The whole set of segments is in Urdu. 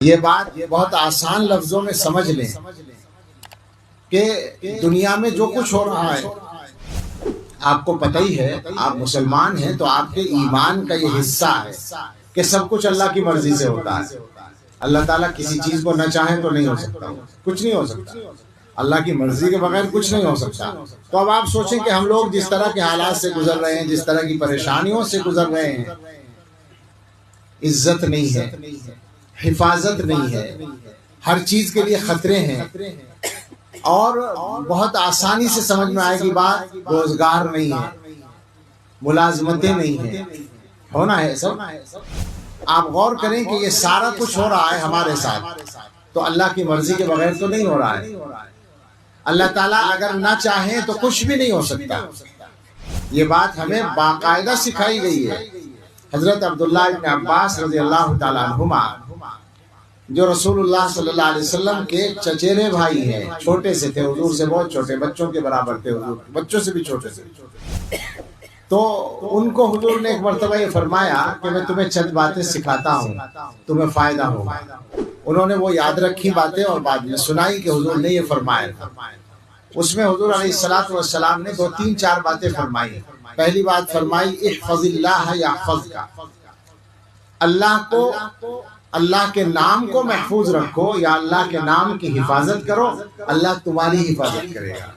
یہ بات بہت آسان لفظوں میں سمجھ لیں کہ دنیا میں جو کچھ ہو رہا ہے آپ کو پتہ ہی ہے، آپ مسلمان ہیں تو آپ کے ایمان کا یہ حصہ ہے کہ سب کچھ اللہ کی مرضی سے ہوتا ہے۔ اللہ تعالیٰ کسی چیز کو نہ چاہیں تو نہیں ہو سکتا، کچھ نہیں ہو سکتا، اللہ کی مرضی کے بغیر کچھ نہیں ہو سکتا۔ تو اب آپ سوچیں کہ ہم لوگ جس طرح کے حالات سے گزر رہے ہیں، جس طرح کی پریشانیوں سے گزر رہے ہیں، عزت نہیں ہے، حفاظت نہیں ہے، ہر چیز کے لیے خطرے ہیں، اور بہت آسانی سے سمجھ میں آئے گی بات، روزگار نہیں ہے، ملازمتیں نہیں ہیں، ہونا ہے سب۔ آپ غور کریں کہ یہ سارا کچھ ہو رہا ہے ہمارے ساتھ تو اللہ کی مرضی کے بغیر تو نہیں ہو رہا ہے۔ اللہ تعالیٰ اگر نہ چاہیں تو کچھ بھی نہیں ہو سکتا۔ یہ بات ہمیں باقاعدہ سکھائی گئی ہے۔ حضرت عبداللہ ابن عباس رضی اللہ تعالیٰ عنہما، جو رسول اللہ صلی اللہ علیہ وسلم کے چچیرے بھائی ہیں، چھوٹے سے تھے، حضور سے بہت چھوٹے، بچوں کے برابر تھے، حضور بچوں سے بھی چھوٹے تھے۔ تو ان کو حضور نے ایک مرتبہ یہ فرمایا کہ میں تمہیں چند باتیں سکھاتا ہوں، تمہیں فائدہ ہوگا۔ انہوں نے وہ یاد رکھی باتیں اور بعد میں سنائی کہ حضور نے یہ فرمایا تھا۔ اس میں حضور علیہ السلام نے 2-3-4 باتیں فرمائی۔ پہلی بات فرمائی، احفظ اللہ یحفظک، اللہ کو، اللہ کے نام کو محفوظ رکھو، یا اللہ کے نام کی حفاظت کرو، اللہ تمہاری حفاظت کرے گا۔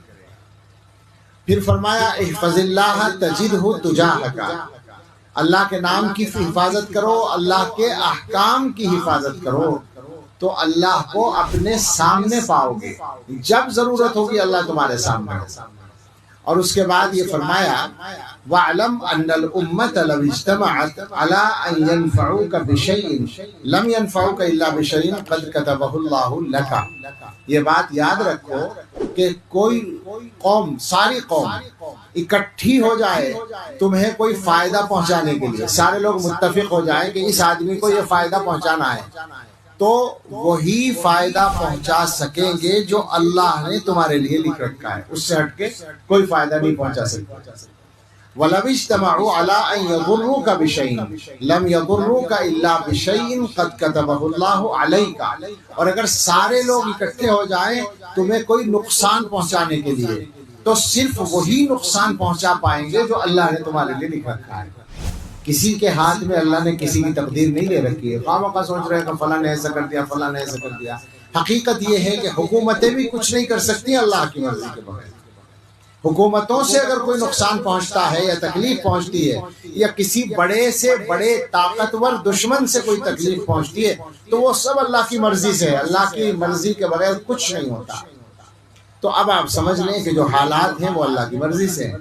پھر فرمایا، احفظ اللہ تجدہ تجاہک، اللہ کے نام کی حفاظت کرو، اللہ کے احکام کی حفاظت کرو تو اللہ کو اپنے سامنے پاؤ گے، جب ضرورت ہوگی اللہ تمہارے سامنے ہوگا۔ اور اس کے بعد یہ فرمایا، وَاعْلَمْ أَنَّ الْأُمَّةَ لَوْ اجْتَمَعَتْ عَلَىٰ أَن يَنْفَعُوكَ بِشَيْءٍ لَمْ يَنْفَعُوكَ إِلَّا بِشَيْءٍ قَدْ كَتَبَهُ اللَّهُ لَكَ۔ یہ بات یاد رکھو کہ کوئی قوم، ساری قوم اکٹھی ہو جائے تمہیں کوئی فائدہ پہنچانے کے لیے، سارے لوگ متفق ہو جائیں کہ اس آدمی کو یہ فائدہ پہنچانا ہے، تو وہی فائدہ پہنچا سکیں گے جو اللہ نے تمہارے لیے لکھ رکھا ہے، اس سے ہٹ کے کوئی فائدہ نہیں پہنچا سکتا۔ وَلَوِ اجْتَمَعُوا عَلَىٰ أَن يَضُرُّوكَ بِشَيْءٍ لَمْ يَضُرُّوكَ إِلَّا بِشَيْءٍ قَدْ كَتَبَهُ اللَّهُ عَلَيْكَ۔ اور اگر سارے لوگ اکٹھے ہو جائیں تمہیں کوئی نقصان پہنچانے کے لیے تو صرف وہی نقصان پہنچا پائیں گے جو اللہ نے تمہارے لیے لکھ رکھا ہے۔ کسی کے ہاتھ میں اللہ نے کسی کی تقدیر نہیں لے رکھی ہے۔ خواہ مخواہ سوچ رہے ہیں کہ فلاں نے ایسا کر دیا، فلاں نے ایسا کر دیا۔ حقیقت یہ ہے کہ حکومتیں بھی کچھ نہیں کر سکتی اللہ کی مرضی کے بغیر۔ حکومتوں سے اگر کوئی نقصان پہنچتا ہے یا تکلیف پہنچتی ہے، یا کسی بڑے سے بڑے طاقتور دشمن سے کوئی تکلیف پہنچتی ہے، تو وہ سب اللہ کی مرضی سے ہے۔ اللہ کی مرضی کے بغیر کچھ نہیں ہوتا۔ تو اب آپ سمجھ لیں کہ جو حالات ہیں وہ اللہ کی مرضی سے ہیں۔